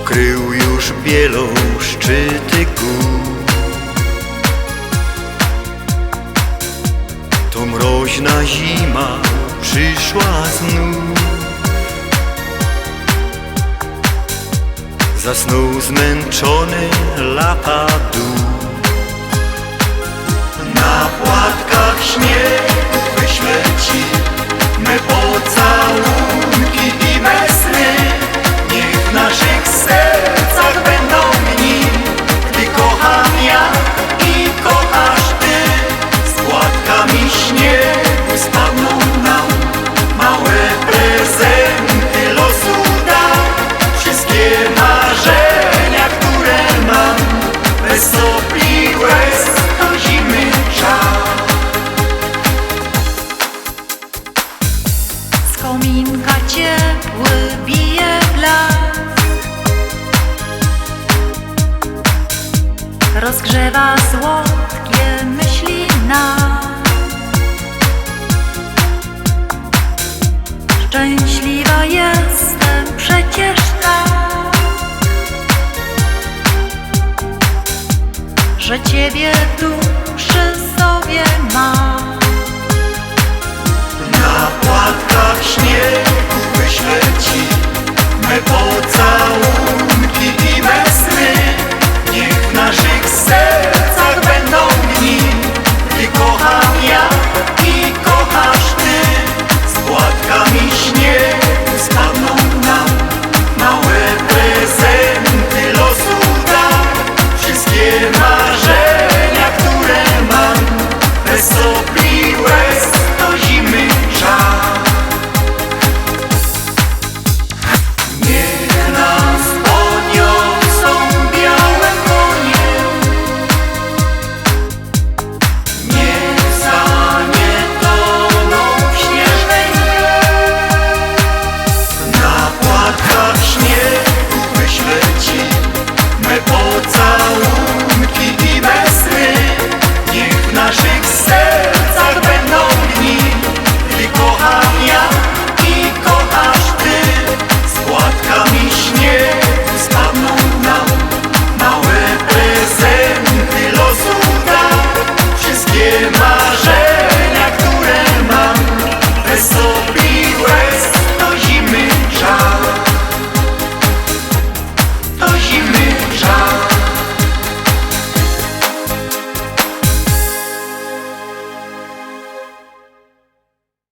Pokrył już bielą szczyty gór. To mroźna zima przyszła znów. Zasnął zmęczony lata dół. Na płatkach śniegu wyślę ci me pocałunki i me sny. Niech w naszych sercach będą dni, gdy kocham ja i kochasz ty. Z płatkami śniegu spadną nam małe prezenty losu dał. Wszystkie marzenia, które mam, bez sopli łez to zimny czas. Z kominka ciepły bije blask, rozgrzewa słodkie myśli nas. Szczęśliwa jestem przecież tak, że ciebie w duszy sobie mam. Na płatkach śniegu wyślę